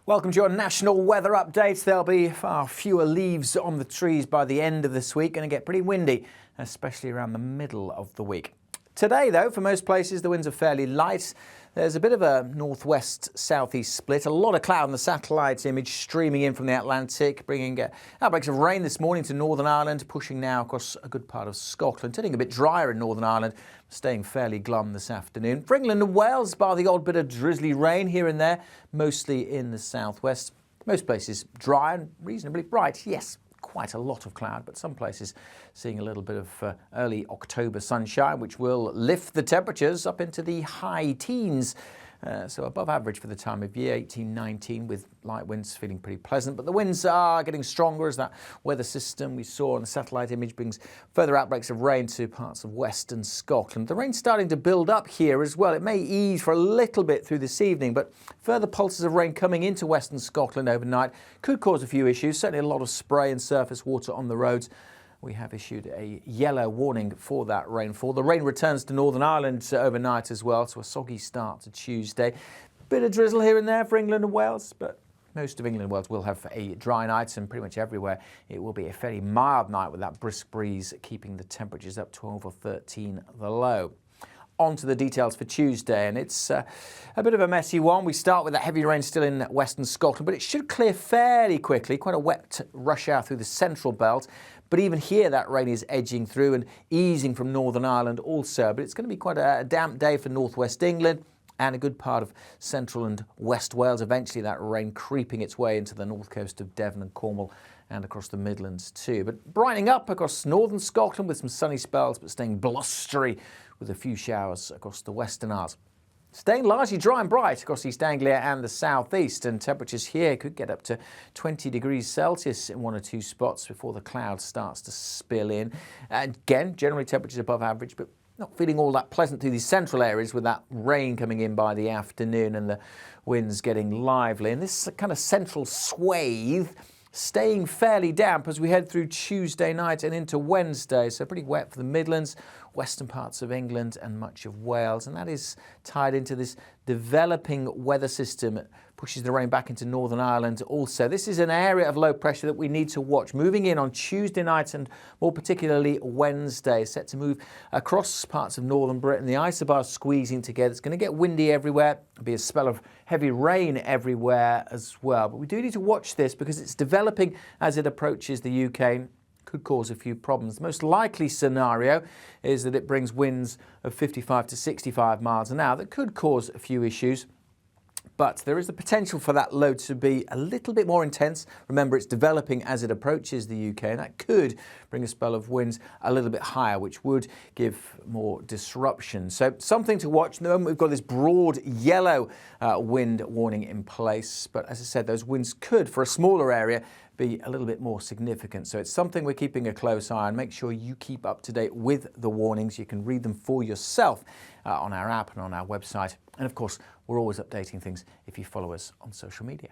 Welcome to your national weather update. There'll be far fewer leaves on the trees by the end of this week. Going to get pretty windy, especially around the middle of the week. Today, though, for most places, the winds are fairly light. There's a bit of a northwest-southeast split. A lot of cloud in the satellite image streaming in from the Atlantic, bringing outbreaks of rain this morning to Northern Ireland, pushing now across a good part of Scotland, turning a bit drier in Northern Ireland, staying fairly glum this afternoon. For England and Wales, bar the odd bit of drizzly rain here and there, mostly in the southwest. Most places dry and reasonably bright, yes. Quite a lot of cloud, but some places seeing a little bit of early October sunshine, which will lift the temperatures up into the high teens. So above average for the time of year, 18, 19, with light winds feeling pretty pleasant. But the winds are getting stronger as that weather system we saw on the satellite image brings further outbreaks of rain to parts of western Scotland. The rain's starting to build up here as well. It may ease for a little bit through this evening, but further pulses of rain coming into western Scotland overnight could cause a few issues. Certainly a lot of spray and surface water on the roads. We have issued a yellow warning for that rainfall. The rain returns to Northern Ireland overnight as well, so a soggy start to Tuesday. Bit of drizzle here and there for England and Wales, but most of England and Wales will have a dry night, and pretty much everywhere it will be a fairly mild night with that brisk breeze keeping the temperatures up 12 or 13 the low. On to the details for Tuesday, and it's a bit of a messy one. We start with that heavy rain still in western Scotland, but it should clear fairly quickly. Quite a wet rush hour through the central belt. But even here, that rain is edging through and easing from Northern Ireland also. But it's going to be quite a damp day for northwest England and a good part of central and west Wales. Eventually, that rain creeping its way into the north coast of Devon and Cornwall and across the Midlands too. But brightening up across northern Scotland with some sunny spells, but staying blustery with a few showers across the Western Isles. Staying largely dry and bright across East Anglia and the southeast, and temperatures here could get up to 20 degrees Celsius in one or two spots before the cloud starts to spill in. And again, generally temperatures above average, but not feeling all that pleasant through these central areas with that rain coming in by the afternoon and the winds getting lively. And this kind of central swathe staying fairly damp as we head through Tuesday night and into Wednesday. So pretty wet for the Midlands, western parts of England and much of Wales. And that is tied into this developing weather system. It pushes the rain back into Northern Ireland also. This is an area of low pressure that we need to watch. Moving in on Tuesday night and more particularly Wednesday, set to move across parts of northern Britain. The isobars squeezing together. It's going to get windy everywhere. There'll be a spell of heavy rain everywhere as well. But we do need to watch this because it's developing as it approaches the UK. Could cause a few problems. The most likely scenario is that it brings winds of 55 to 65 miles an hour that could cause a few issues. But there is the potential for that load to be a little bit more intense. Remember, it's developing as it approaches the UK, and that could bring a spell of winds a little bit higher, which would give more disruption. So something to watch. At the moment, we've got this broad yellow wind warning in place. But as I said, those winds could, for a smaller area, be a little bit more significant. So it's something we're keeping a close eye on. Make sure you keep up to date with the warnings. You can read them for yourself on our app and on our website. And of course, we're always updating things if you follow us on social media.